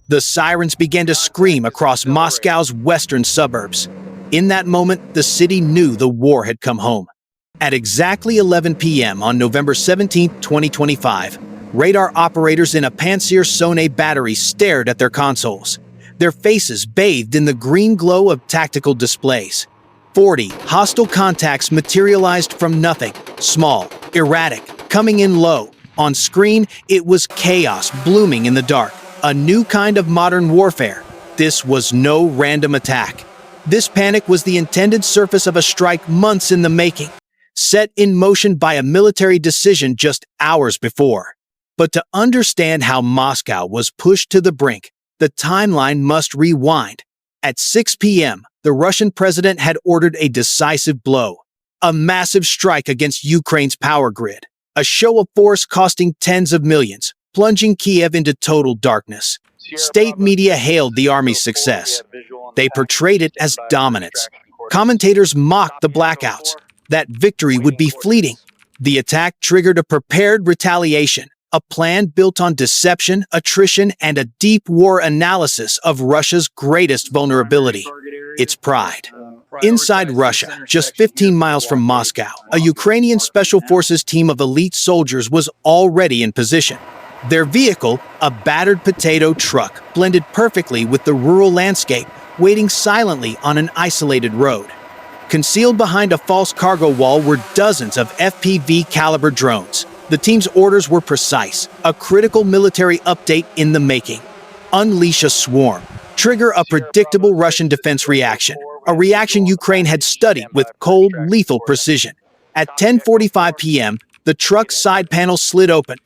The sirens began to scream across Moscow's western suburbs. In that moment, the city knew the war had come home. At exactly 11 p.m. on November 17, 2025, radar operators in a Pantsir Sonet battery stared at their consoles, their faces bathed in the green glow of tactical displays. 40 hostile contacts materialized from nothing, small, erratic, coming in low. On screen, it was chaos blooming in the dark, a new kind of modern warfare. This was no random attack. This panic was the intended surface of a strike months in the making, set in motion by a military decision just hours before. But to understand how Moscow was pushed to the brink, the timeline must rewind. At 6 p.m., the Russian president had ordered a decisive blow, a massive strike against Ukraine's power grid, a show of force costing tens of millions, plunging Kiev into total darkness. State media hailed the army's success. They portrayed it as dominance. Commentators mocked the blackouts. That victory would be fleeting. The attack triggered a prepared retaliation, a plan built on deception, attrition, and a deep war analysis of Russia's greatest vulnerability, its pride. Inside Russia, just 15 miles from Moscow, a Ukrainian Special Forces team of elite soldiers was already in position. Their vehicle, a battered potato truck, blended perfectly with the rural landscape, waiting silently on an isolated road. Concealed behind a false cargo wall were dozens of FPV-caliber drones. The team's orders were precise, a critical military update in the making. Unleash a swarm. Trigger a predictable Russian defense reaction, a reaction Ukraine had studied with cold, lethal precision. At 10:45 p.m., the truck's side panel slid open.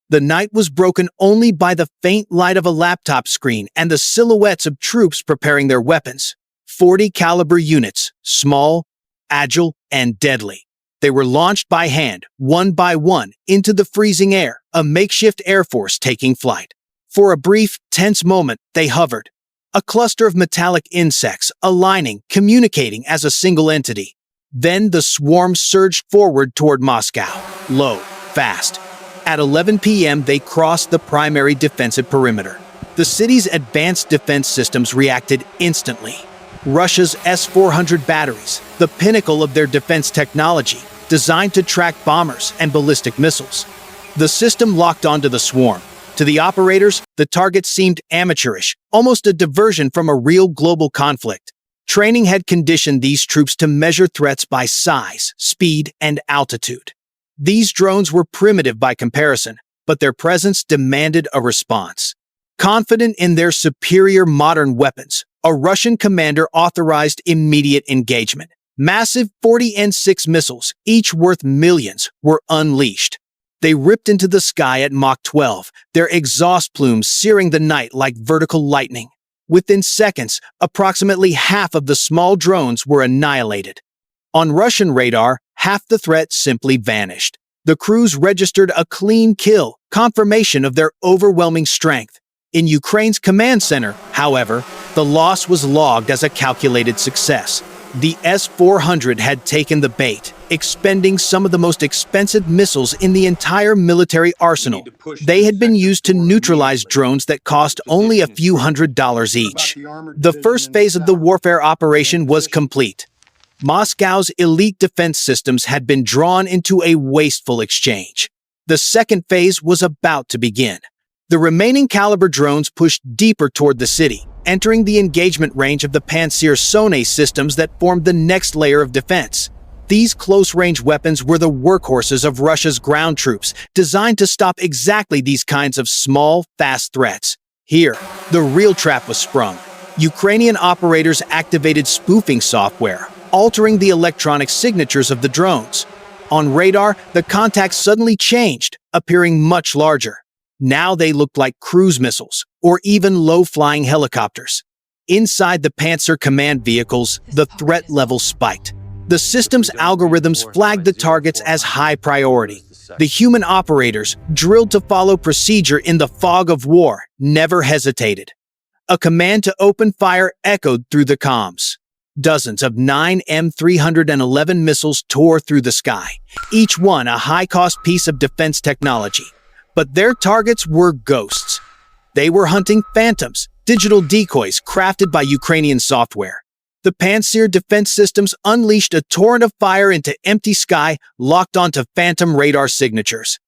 The night was broken only by the faint light of a laptop screen and the silhouettes of troops preparing their weapons. 40 caliber units, small, agile, and deadly. They were launched by hand, one by one, into the freezing air, a makeshift air force taking flight. For a brief, tense moment, they hovered. A cluster of metallic insects, aligning, communicating as a single entity. Then the swarm surged forward toward Moscow, low, fast. At 11 p.m., they crossed the primary defensive perimeter. The city's advanced defense systems reacted instantly. Russia's S-400 batteries, the pinnacle of their defense technology, designed to track bombers and ballistic missiles. The system locked onto the swarm. To the operators, the target seemed amateurish, almost a diversion from a real global conflict. Training had conditioned these troops to measure threats by size, speed, and altitude. These drones were primitive by comparison, but their presence demanded a response. Confident in their superior modern weapons, a Russian commander authorized immediate engagement. Massive 40N6 missiles, each worth millions, were unleashed. They ripped into the sky at Mach 12, their exhaust plumes searing the night like vertical lightning. Within seconds, approximately half of the small drones were annihilated. On Russian radar, half the threat simply vanished. The crews registered a clean kill, confirmation of their overwhelming strength. In Ukraine's command center, however, the loss was logged as a calculated success. The S-400 had taken the bait, expending some of the most expensive missiles in the entire military arsenal. They had been used to neutralize drones that cost only a few $100s each. The first phase of the warfare operation was complete. Moscow's elite defense systems had been drawn into a wasteful exchange. The second phase was about to begin. The remaining caliber drones pushed deeper toward the city, entering the engagement range of the Pantsir Sonet systems that formed the next layer of defense. These close-range weapons were the workhorses of Russia's ground troops, designed to stop exactly these kinds of small, fast threats. Here, the real trap was sprung. Ukrainian operators activated spoofing software, altering the electronic signatures of the drones. On radar, the contacts suddenly changed, appearing much larger. Now they looked like cruise missiles, or even low-flying helicopters. Inside the Panzer command vehicles, the threat level spiked. The system's algorithms flagged the targets as high priority. The human operators, drilled to follow procedure in the fog of war, never hesitated. A command to open fire echoed through the comms. Dozens of 9M311 missiles tore through the sky, each one a high-cost piece of defense technology. But their targets were ghosts. They were hunting phantoms, digital decoys crafted by Ukrainian software. The Pantsir defense systems unleashed a torrent of fire into empty sky locked onto phantom radar signatures.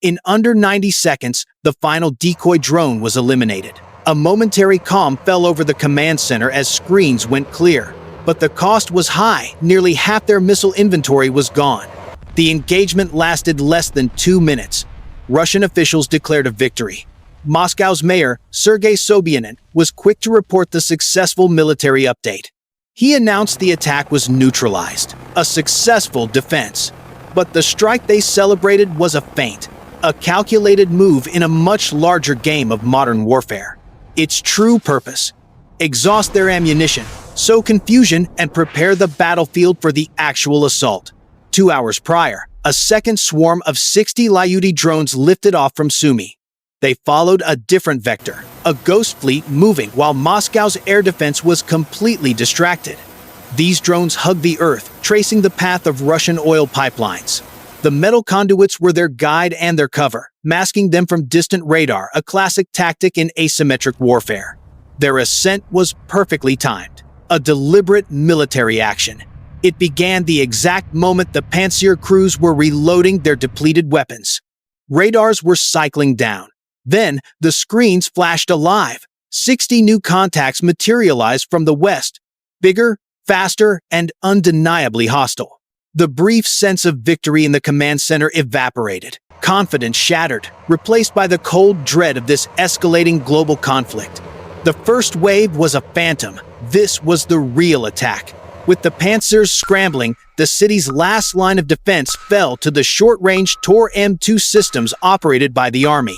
In under 90 seconds, the final decoy drone was eliminated. A momentary calm fell over the command center as screens went clear. But the cost was high. Nearly half their missile inventory was gone. The engagement lasted less than 2 minutes. Russian officials declared a victory. Moscow's mayor, Sergei Sobyanin, was quick to report the successful military update. He announced the attack was neutralized, a successful defense. But the strike they celebrated was a feint, a calculated move in a much larger game of modern warfare. Its true purpose: exhaust their ammunition, sow confusion, and prepare the battlefield for the actual assault. 2 hours prior, a second swarm of 60 Lyuti drones lifted off from Sumy. They followed a different vector, a ghost fleet moving while Moscow's air defense was completely distracted. These drones hugged the earth, tracing the path of Russian oil pipelines. The metal conduits were their guide and their cover, masking them from distant radar, a classic tactic in asymmetric warfare. Their ascent was perfectly timed, a deliberate military action. It began the exact moment the Pantsir crews were reloading their depleted weapons. Radars were cycling down. Then, the screens flashed alive. 60 new contacts materialized from the west, bigger, faster, and undeniably hostile. The brief sense of victory in the command center evaporated. Confidence shattered, replaced by the cold dread of this escalating global conflict. The first wave was a phantom. This was the real attack. With the Pantsers scrambling, the city's last line of defense fell to the short-range Tor M2 systems operated by the army.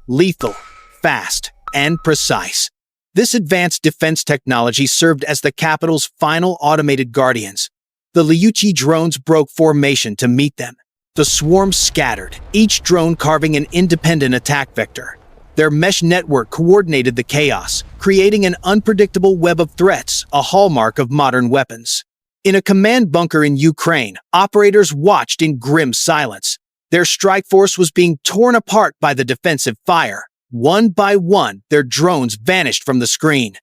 Lethal, fast, and precise. This advanced defense technology served as the capital's final automated guardians. The Lyuchi drones broke formation to meet them. The swarm scattered, each drone carving an independent attack vector. Their mesh network coordinated the chaos, creating an unpredictable web of threats, a hallmark of modern weapons. In a command bunker in Ukraine, operators watched in grim silence. Their strike force was being torn apart by the defensive fire. One by one, their drones vanished from the screen.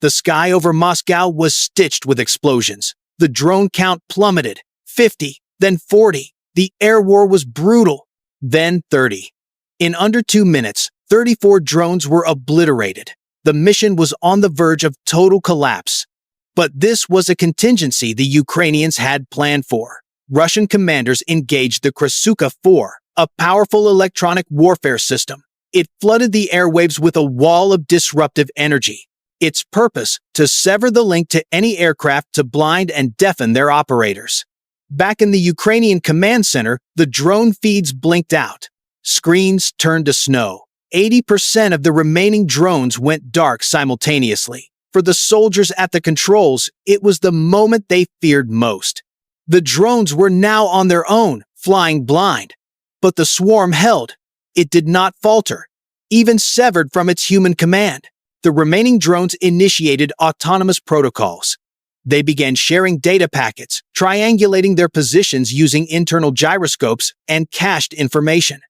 The sky over Moscow was stitched with explosions. The drone count plummeted. 50, then 40. The air war was brutal. Then 30. In under 2 minutes, 34 drones were obliterated. The mission was on the verge of total collapse. But this was a contingency the Ukrainians had planned for. Russian commanders engaged the Krasuka-4, a powerful electronic warfare system. It flooded the airwaves with a wall of disruptive energy. Its purpose: to sever the link to any aircraft, to blind and deafen their operators. Back in the Ukrainian command center, the drone feeds blinked out. Screens turned to snow. 80% of the remaining drones went dark simultaneously. For the soldiers at the controls, it was the moment they feared most. The drones were now on their own, flying blind. But the swarm held. It did not falter, even severed from its human command. The remaining drones initiated autonomous protocols. They began sharing data packets, triangulating their positions using internal gyroscopes and cached information.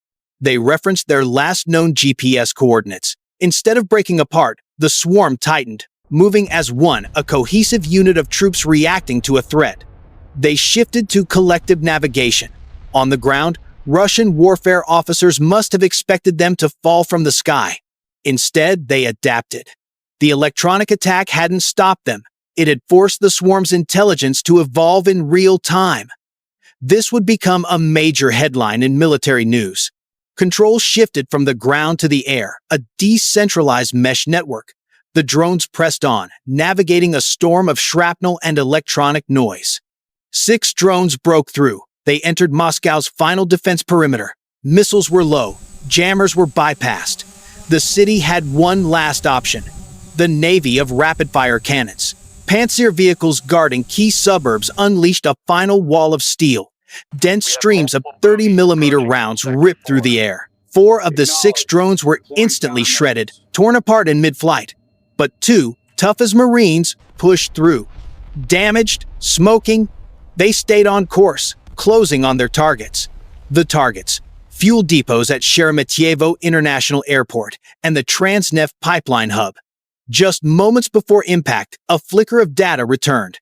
They referenced their last known GPS coordinates. Instead of breaking apart, the swarm tightened, moving as one, a cohesive unit of troops reacting to a threat. They shifted to collective navigation. On the ground, Russian warfare officers must have expected them to fall from the sky. Instead, they adapted. The electronic attack hadn't stopped them. It had forced the swarm's intelligence to evolve in real time. This would become a major headline in military news. Control shifted from the ground to the air, a decentralized mesh network. The drones pressed on, navigating a storm of shrapnel and electronic noise. 6 drones broke through. They entered Moscow's final defense perimeter. Missiles were low. Jammers were bypassed. The city had one last option: the navy of rapid-fire cannons. Pantsir vehicles guarding key suburbs unleashed a final wall of steel. Dense streams of 30mm rounds ripped through the air. 4 of the 6 drones were instantly shredded, torn apart in mid-flight. But 2, tough as Marines, pushed through. Damaged, smoking, they stayed on course, closing on their targets. The targets: fuel depots at Sheremetyevo International Airport and the Transneft pipeline hub. Just moments before impact, a flicker of data returned.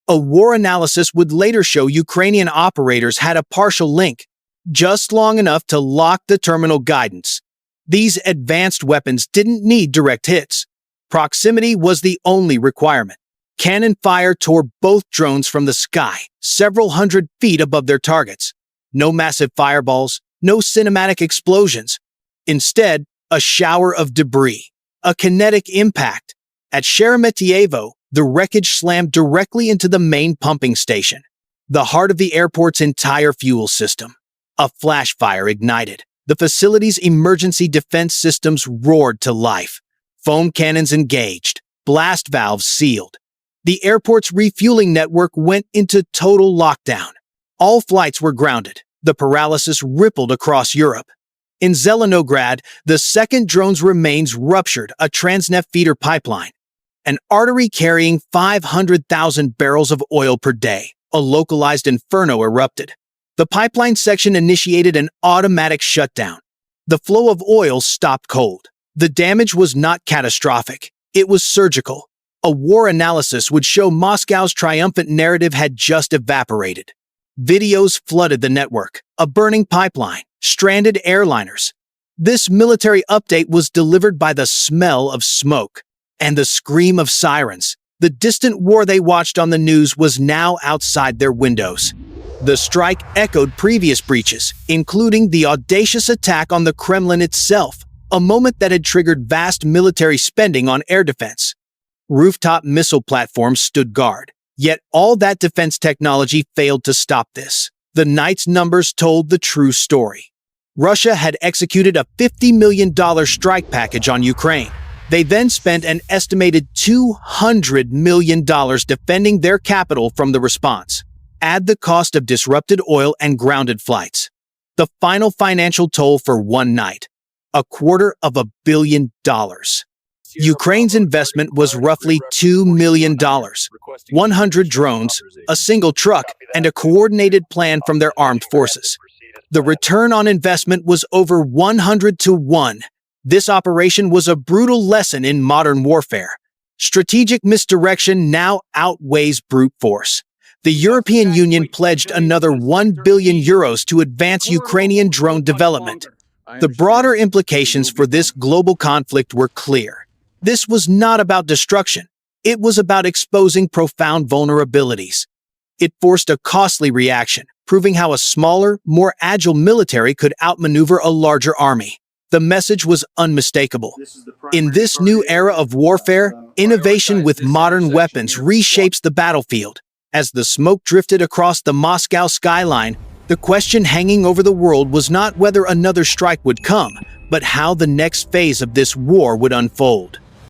A war analysis would later show Ukrainian operators had a partial link, just long enough to lock the terminal guidance. These advanced weapons didn't need direct hits. Proximity was the only requirement. Cannon fire tore both drones from the sky, several hundred feet above their targets. No massive fireballs, no cinematic explosions. Instead, a shower of debris, a kinetic impact. At Sheremetyevo, the wreckage slammed directly into the main pumping station, the heart of the airport's entire fuel system. A flash fire ignited. The facility's emergency defense systems roared to life. Foam cannons engaged, blast valves sealed. The airport's refueling network went into total lockdown. All flights were grounded. The paralysis rippled across Europe. In Zelenograd, the second drone's remains ruptured a Transneft feeder pipeline, an artery carrying 500,000 barrels of oil per day. A localized inferno erupted. The pipeline section initiated an automatic shutdown. The flow of oil stopped cold. The damage was not catastrophic. It was surgical. A war analysis would show Moscow's triumphant narrative had just evaporated. Videos flooded the network, a burning pipeline, stranded airliners. This military update was delivered by the smell of smoke and the scream of sirens. The distant war they watched on the news was now outside their windows. The strike echoed previous breaches, including the audacious attack on the Kremlin itself, a moment that had triggered vast military spending on air defense. Rooftop missile platforms stood guard, yet all that defense technology failed to stop this. The night's numbers told the true story. Russia had executed a $50 million strike package on Ukraine. They then spent an estimated $200 million defending their capital from the response. Add the cost of disrupted oil and grounded flights. The final financial toll for one night, $250 million. Ukraine's investment was roughly $2 million, 100 drones, a single truck, and a coordinated plan from their armed forces. The return on investment was over 100 to 1. This operation was a brutal lesson in modern warfare. Strategic misdirection now outweighs brute force. The European Union pledged another €1 billion to advance Ukrainian drone development. The broader implications for this global conflict were clear. This was not about destruction. It was about exposing profound vulnerabilities. It forced a costly reaction, proving how a smaller, more agile military could outmaneuver a larger army. The message was unmistakable. In this new era of warfare, innovation with modern weapons reshapes the battlefield. As the smoke drifted across the Moscow skyline, the question hanging over the world was not whether another strike would come, but how the next phase of this war would unfold.